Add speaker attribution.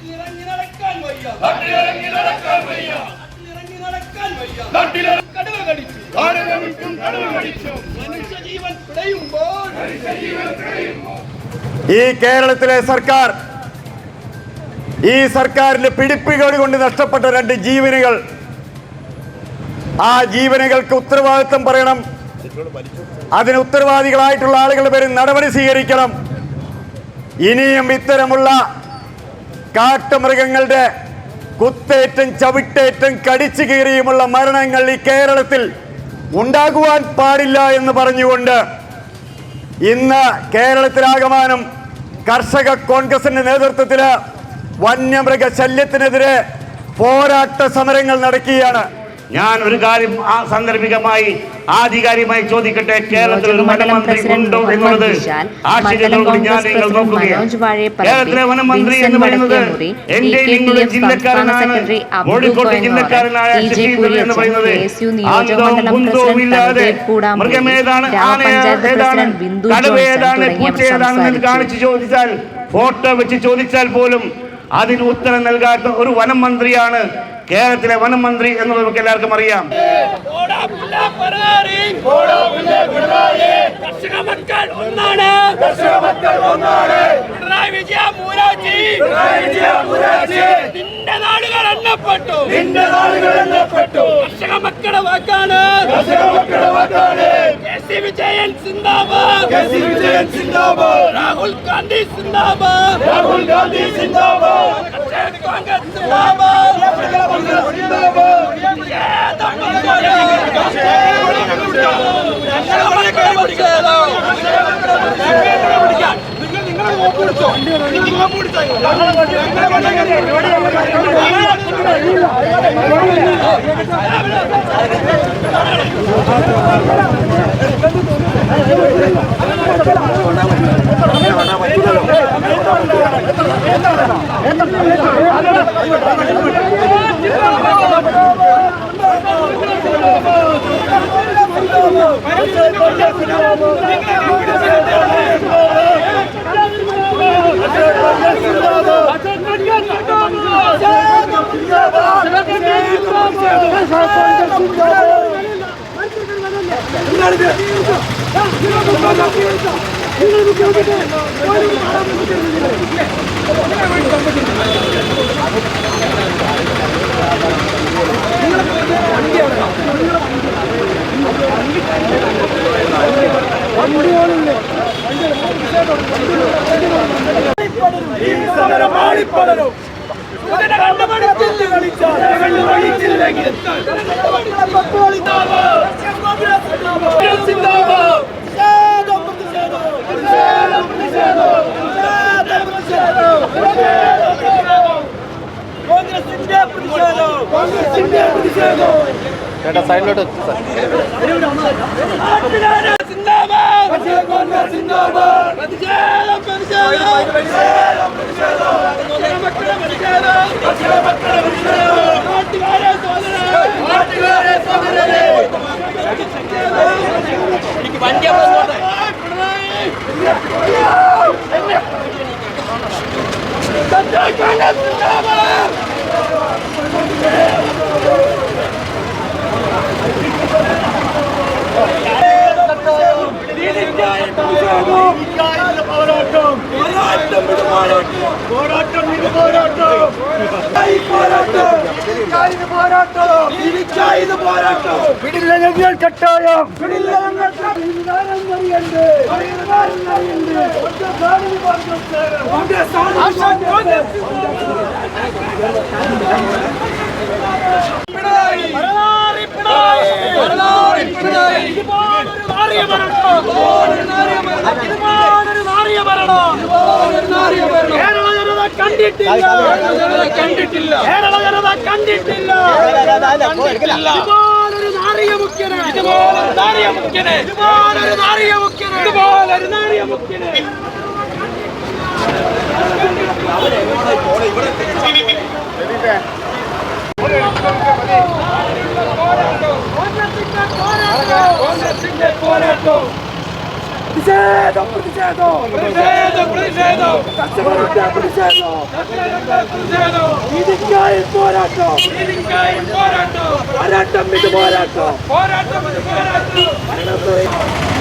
Speaker 1: ഈ കേരളത്തിലെ സർക്കാർ, ഈ സർക്കാരിന്റെ പിടിപ്പുകേട് കൊണ്ട് നഷ്ടപ്പെട്ട 2 ജീവനുകൾ, ആ ജീവനുകൾക്ക് ഉത്തരവാദിത്വം പറയണം. അതിന് ഉത്തരവാദികളായിട്ടുള്ള ആളുകളുടെ പേരിൽ നടപടി സ്വീകരിക്കണം. ഇനിയും ഇത്തരമുള്ള കാട്ടുമൃഗങ്ങളുടെ കുത്തേറ്റും ചവിട്ടേറ്റും കടിച്ചു കീറിയുമുള്ള മരണങ്ങൾ ഈ കേരളത്തിൽ ഉണ്ടാകുവാൻ പാടില്ല എന്ന് പറഞ്ഞുകൊണ്ട് ഇന്ന് കേരളത്തിലാകമാനം കർഷക കോൺഗ്രസിന്റെ നേതൃത്വത്തിൽ വന്യമൃഗ ശല്യത്തിനെതിരെ പോരാട്ട സമരങ്ങൾ നടക്കുകയാണ്.
Speaker 2: ഞാൻ ഒരു കാര്യം സാന്ദർഭികമായി ആധികാരികമായി ചോദിക്കട്ടെ, കേരളത്തിൽ ഒരു വനമന്ത്രി ഉണ്ടോ എന്നുള്ളത് ആശ്ചര്യത്തോടുകൂടി ഞാൻ നിങ്ങൾ നോക്കുകയാണ്. കേരളത്തിലെ വനമന്ത്രി എന്ന് പറയുന്നത് എന്റെ നിങ്ങളുടെ ജില്ലക്കാരനാണ്, കോഴിക്കോട്ടെ ജില്ലക്കാരനായ ശശീന്ദ്രൻ എന്ന് പറയുന്നത്. ആന്തോമില്ലാതെ മൃഗമേതാണ്, ആനയേതാണ്, കടുവയേതാണ്, പൂച്ചയേതാണെന്ന് കാണിച്ചു ചോദിച്ചാൽ, ഫോട്ടോ വെച്ച് ചോദിച്ചാൽ പോലും അതിന് ഉത്തരം നൽകാത്ത ഒരു വനം മന്ത്രിയാണ് കേരളത്തിലെ വനം മന്ത്രി എന്നുള്ളത് നമുക്ക് എല്ലാവർക്കും അറിയാം.
Speaker 3: രാഹുൽ ഗാന്ധി സിന്ദാബാദ്, രാഹുൽ ഗാന്ധി സിന്ദാബാദ്, കോൺഗ്രസ് സിന്ദാബാദ്.
Speaker 4: ചേട്ടാ സൈഡിലോട്ട് കട്ടായം
Speaker 3: This പ്രതിഷേധം പ്രതിഷേധം പ്രതിഷേധം പ്രതിഷേധം കർഷകരുടെ പ്രതിഷേധം പ്രതിഷേധം നീതിക്കായി പോരാട്ടം നീതിക്കായി പോരാട്ടം പോരാട്ടം ഇത് പോരാട്ടം പോരാട്ടം ഇത് പോരാട്ടം